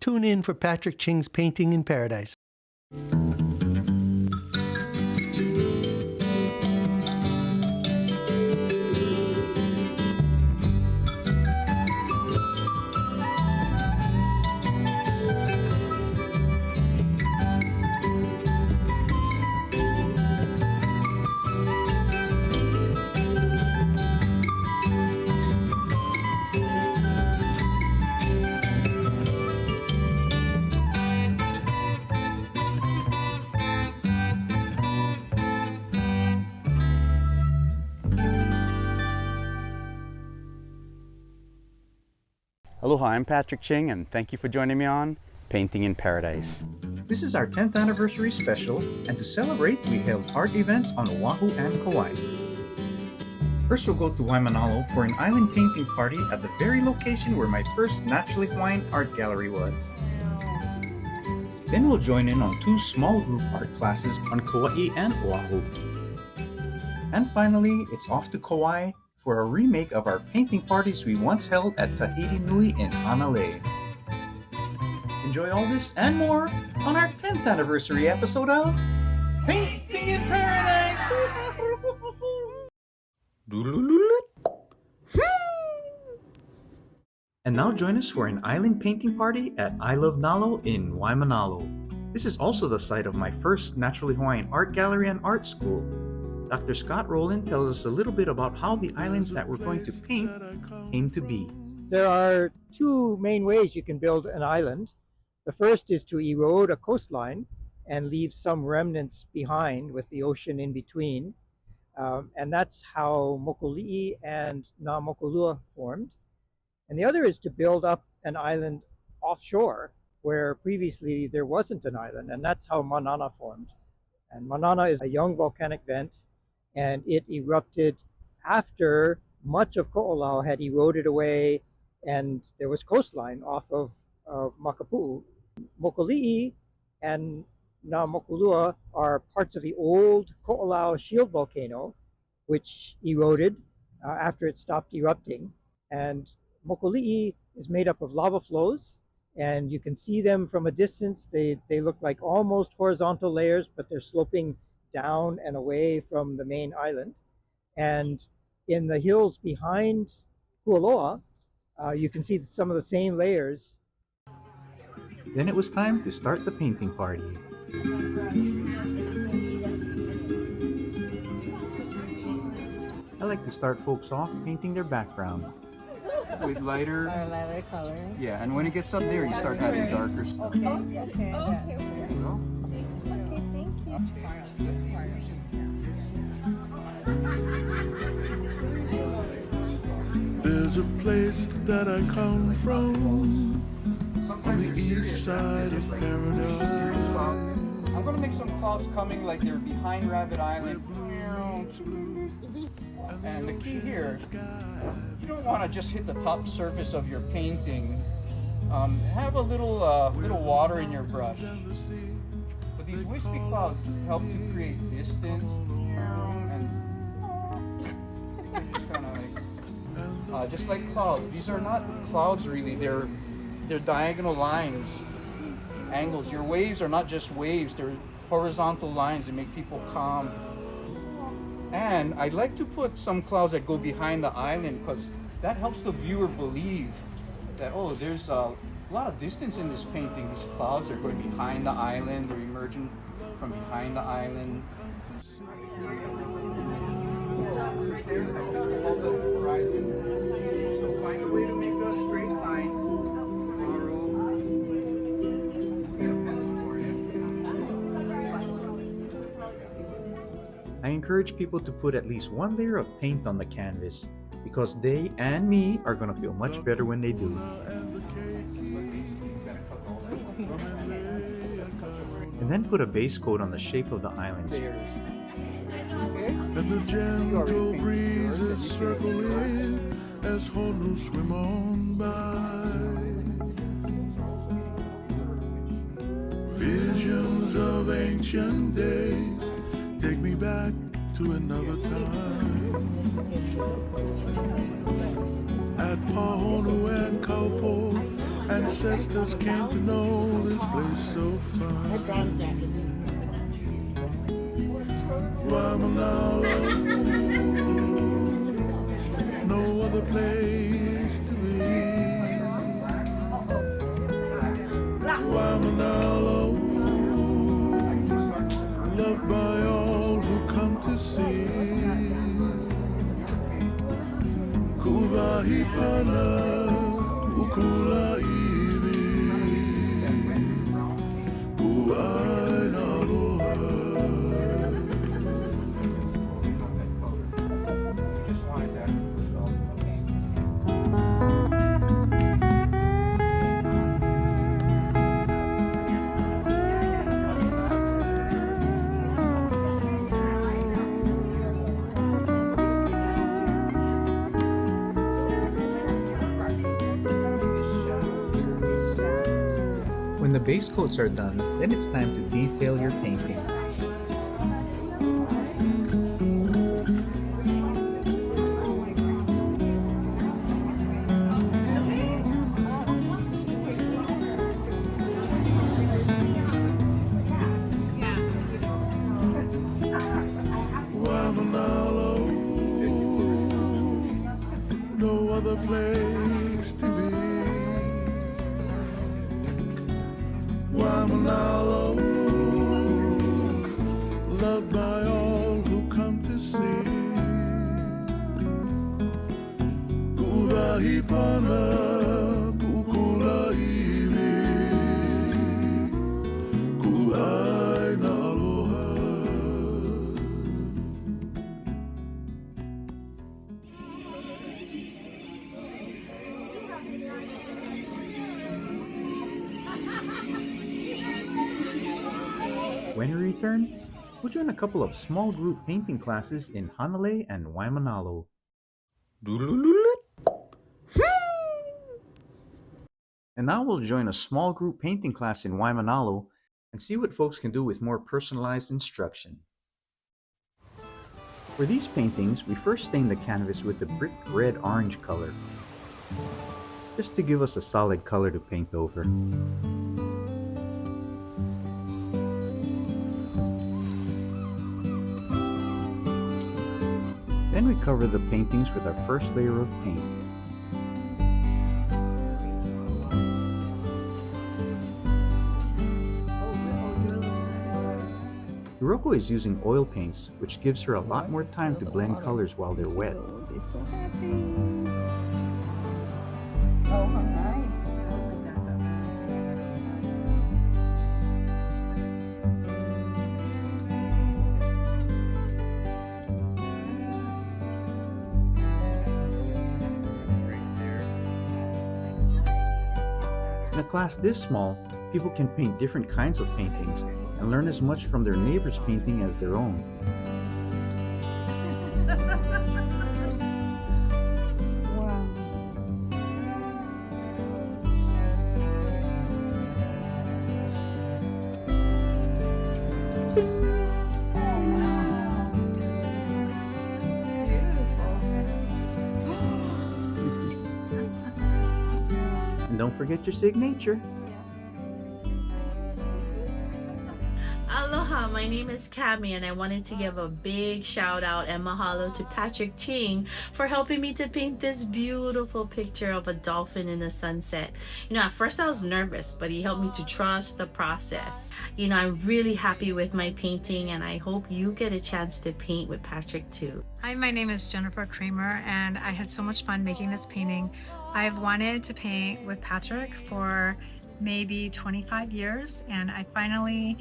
tune in for Patrick Ching's Painting in Paradise. Aloha, I'm Patrick Ching, and thank you for joining me on Painting in Paradise. This is our 10th anniversary special, and to celebrate, we held art events on Oahu and Kauai. First, we'll go to Waimanalo for an island painting party at the very location where my first naturally Hawaiian art gallery was. Then we'll join in on 2 small group art classes on Kauai and Oahu. And finally, it's off to Kauai for a remake of our painting parties we once held at Tahti Nui in Hanalei. Enjoy all this and more on our 10th anniversary episode of Painting in Paradise! And now join us for an island painting party at Ai Love Nalo in Waimanalo. This is also the site of my first Naturally Hawaiian art gallery and art school. Dr. Scott Rowland tells us a little bit about how the islands that we're going to paint came to be. There are 2 main ways you can build an island. The first is to erode a coastline and leave some remnants behind with the ocean in between. And that's how Mokoli'i and Na Mokolua formed. And the other is to build up an island offshore where previously there wasn't an island, and that's how Manana formed. And Manana is a young volcanic vent, and it erupted after much of Ko'olau had eroded away and there was coastline off of Makapu'u. Mokoli'i and Na Mokolua are parts of the old Ko'olau shield volcano, which eroded after it stopped erupting. And Mokoli'i is made up of lava flows, and you can see them from a distance. They look like almost horizontal layers, but they're sloping down and away from the main island. And in the hills behind Kualoa, you can see some of the same layers. Then it was time to start the painting party. I like to start folks off painting their background with lighter color. Yeah, and when it gets up there, you start adding darker stuff. Okay. There you go. There's a place that I come from on the east side of paradise. I'm gonna make some clouds coming like they're behind Rabbit Island. And the key here, you don't want to just hit the top surface of your painting. Have a little water in your brush. But these wispy clouds help to create distance and kind of like just like clouds. These are not clouds really. They're diagonal lines, angles. Your waves are not just waves. They're horizontal lines that make people calm. And I like to put some clouds that go behind the island because that helps the viewer believe that, oh, there's a lot of distance in this painting. These clouds are going behind the island, they're emerging from behind the island. So find a way to make a straight line. I encourage people to put at least 1 layer of paint on the canvas because they and me are going to feel much better when they do. And then put a base coat on the shape of the island. And the gentle breezes circle in as Honu swim on by. Visions of ancient days take me back to another time. At Pahonu and Kaupo, Ancestors came to know this place so fine. Waimanalo, no other place to be. Waimanalo, loved by all who come to see. Kuvahipana, kukulaiwi, Ai Love When the base coats are done, then it's time to detail your painting. Waimanalo, no other place to be. Waimanalo, loved by all who come to see. Kuvahipana, kukulaiwi, Ai Love. When we return, we'll join a couple of small group painting classes in Hanalei and Waimanalo. And now we'll join a small group painting class in Waimanalo and see what folks can do with more personalized instruction. For these paintings, we first stain the canvas with a brick red-orange color, just to give us a solid color to paint over. Then we cover the paintings with our first layer of paint. Hiroko is using oil paints, which gives her a lot more time to blend colors while they're wet. They're so happy. Oh, how nice. In a class this small, people can paint different kinds of paintings and learn as much from their neighbor's painting as their own. Wow. And don't forget your signature. Aloha, my name is Cami and I wanted to give a big shout out and mahalo to Patrick Ching for helping me to paint this beautiful picture of a dolphin in the sunset. You know, at first I was nervous, but he helped me to trust the process. You know, I'm really happy with my painting and I hope you get a chance to paint with Patrick too. Hi, my name is Jennifer Kramer and I had so much fun making this painting. I've wanted to paint with Patrick for maybe 25 years and I finally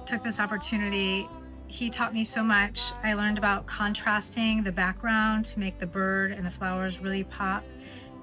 took this opportunity. He taught me so much. I learned about contrasting the background to make the bird and the flowers really pop,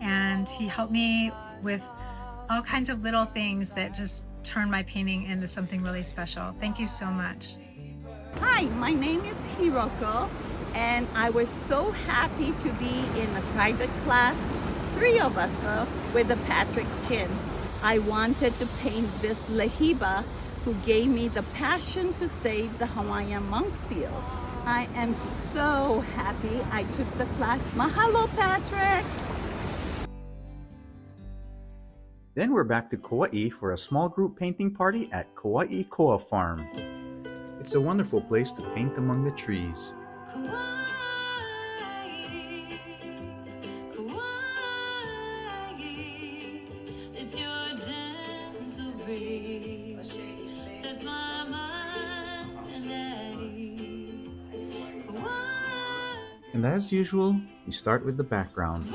and he helped me with all kinds of little things that just turn my painting into something really special. Thank you so much. Hi, my name is Hiroko and I was so happy to be in a private class, 3 of us though, with the Patrick Chin. I wanted to paint this lahiba who gave me the passion to save the Hawaiian monk seals. I am so happy I took the class. Mahalo, Patrick! Then we're back to Kauai for a small group painting party at Kauai Koa Farm. It's a wonderful place to paint among the trees. And as usual, we start with the background.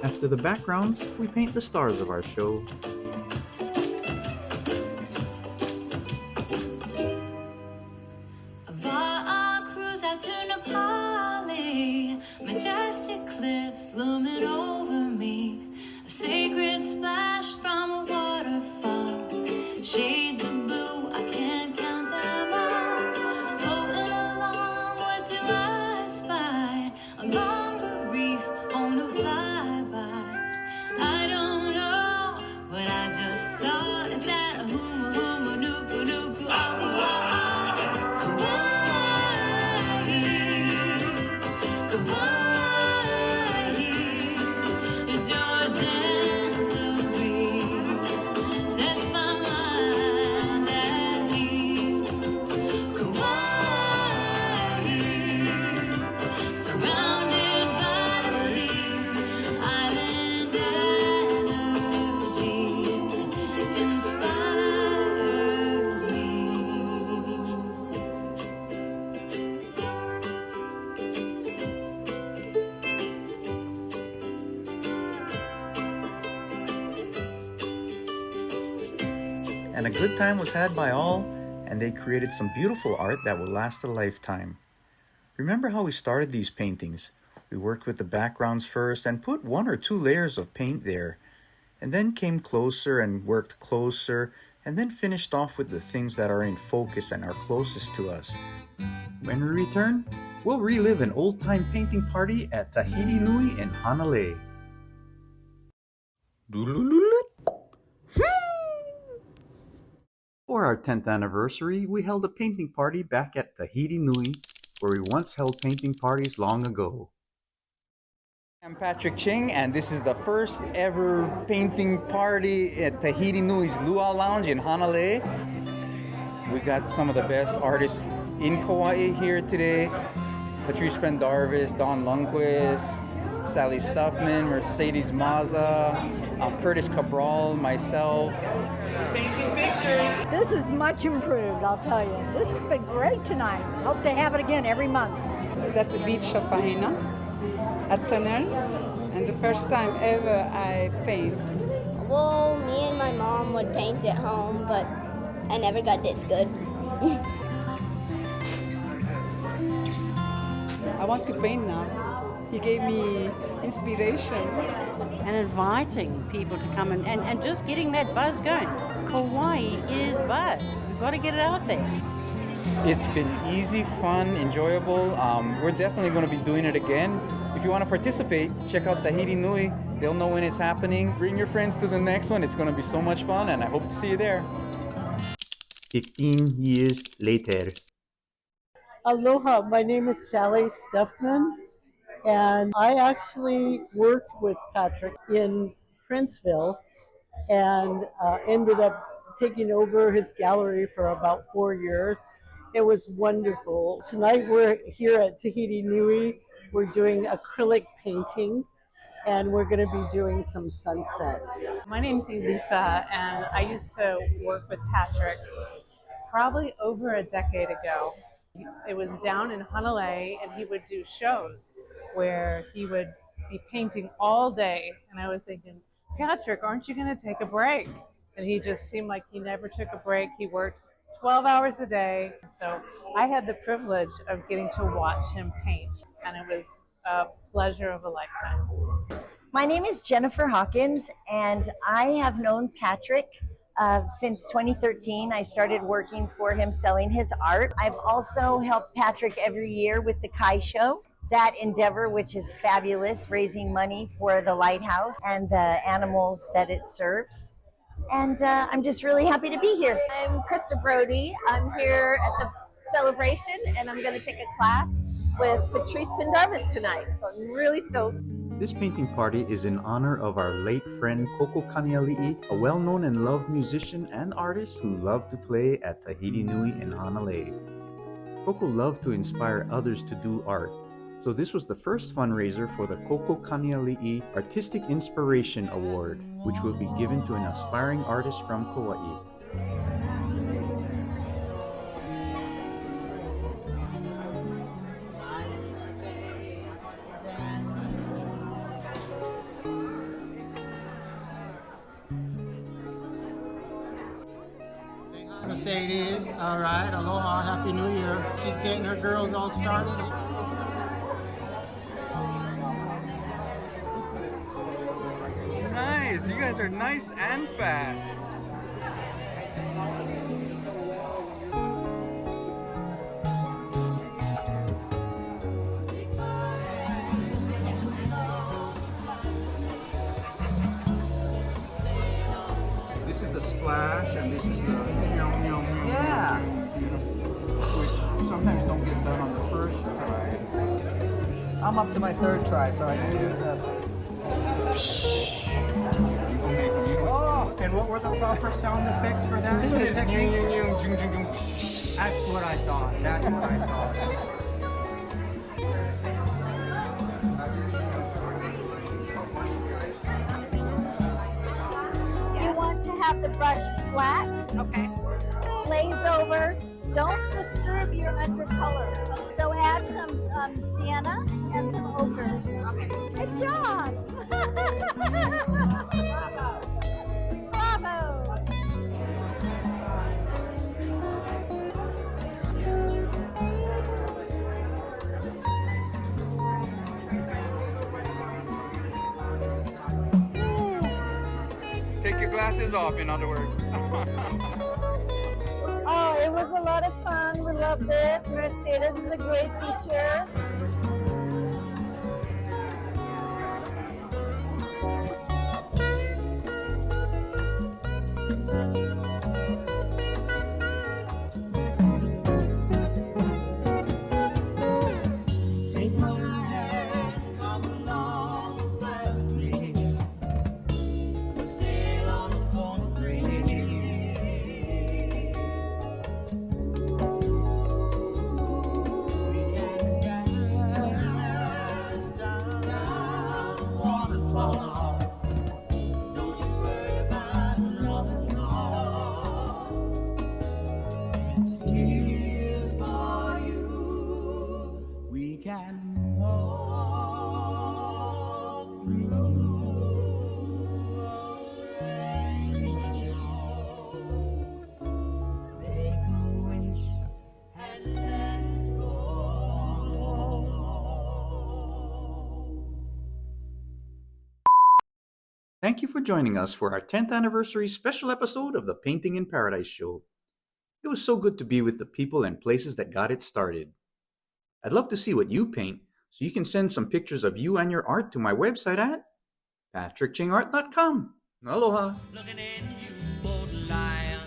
After the backgrounds, we paint the stars of our show. Cruise out to Nepali, majestic cliffs looming over me, a sacred splash from a waterfall, shades of blue, I can't count them all, floating along, what do I spy, along the reef, on a flyby, I don't know what I just saw, is that a huma huma nuku nuku, oh, oh, oh. And a good time was had by all, and they created some beautiful art that will last a lifetime. Remember how we started these paintings? We worked with the backgrounds first and put 1 or 2 layers of paint there, and then came closer and worked closer, and then finished off with the things that are in focus and are closest to us. When we return, we'll relive an old-time painting party at Tahti Nui in Hanalei. For our 10th anniversary, we held a painting party back at Tahti Nui, where we once held painting parties long ago. I'm Patrick Ching, and this is the first ever painting party at Tahti Nui's Luau Lounge in Hanalei. We got some of the best artists in Kauai here today. Patrice Pendarvis, Don Lundquist, Sally Stuffman, Mercedes Maza, Curtis Cabral, myself. Painting pictures. This is much improved, I'll tell you. This has been great tonight. Hope to have it again every month. That's a beach of Fahina at Tunnels, and the first time ever I paint. Well, me and my mom would paint at home, but I never got this good. I want to paint now. He gave me inspiration. And inviting people to come and just getting that buzz going. Kauai is buzz. We've got to get it out there. It's been easy, fun, enjoyable. We're definitely going to be doing it again. If you want to participate, check out Tahti Nui. They'll know when it's happening. Bring your friends to the next one. It's going to be so much fun, and I hope to see you there. 15 years later. Aloha, my name is Sally Stuffman, And I actually worked with Patrick in Princeville and ended up taking over his gallery for about 4 years. It was wonderful. Tonight we're here at Tahti Nui. We're doing acrylic painting and we're going to be doing some sunsets. My name's Elisa and I used to work with Patrick probably over a decade ago. It was down in Hanalei and he would do shows where he would be painting all day. And I was thinking, Patrick, aren't you going to take a break? And he just seemed like he never took a break. He worked 12 hours a day. So I had the privilege of getting to watch him paint. And it was a pleasure of a lifetime. My name is Jennifer Hawkins, and I have known Patrick since 2013. I started working for him selling his art. I've also helped Patrick every year with the Kai Show, that endeavor, which is fabulous, raising money for the lighthouse and the animals that it serves. And I'm just really happy to be here. I'm Krista Brody. I'm here at the celebration, and I'm going to take a class with Patrice Pendarvis tonight. So I'm really stoked. This painting party is in honor of our late friend Koko Kaneali'i, a well-known and loved musician and artist who loved to play at Tahti Nui in Hanalei. Koko loved to inspire others to do art, so this was the first fundraiser for the Koko Kaneali'i Artistic Inspiration Award, which will be given to an aspiring artist from Kauai. Mercedes, all right, aloha, happy new year. She's getting her girls all started. Nice, you guys are nice and fast. This is the splash and this is the Yeah. Which sometimes don't get done on the first try. I'm up to my third try, so I can use that. Oh, and what were the proper sound effects for that? This one is That's what I thought. That's what I thought. You want to have the brush flat. Okay. Glaze over. Don't disturb your undercolor. So add some sienna and some ochre. Okay. Good job. Bravo. Take your glasses off, in other words. Oh, it was a lot of fun. We loved it. Mercedes is a great teacher. Thank you for joining us for our 10th anniversary special episode of the Painting in Paradise show. It was so good to be with the people and places that got it started. I'd love to see what you paint, so you can send some pictures of you and your art to my website at patrickchingart.com. Aloha! Looking at you for the lion.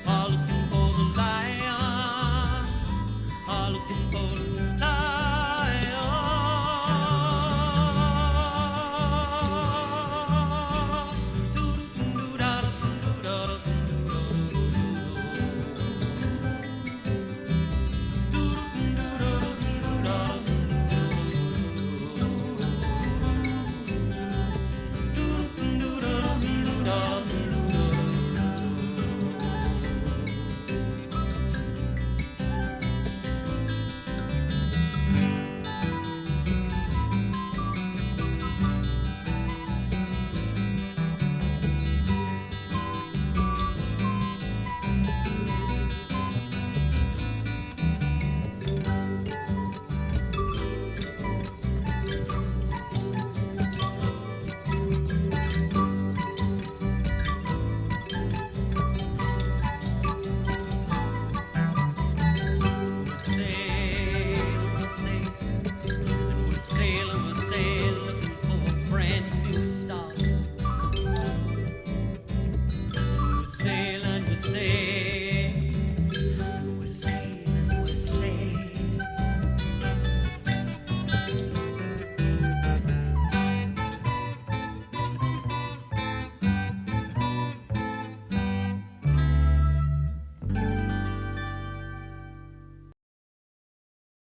All looking for the lion. All looking for the lion. say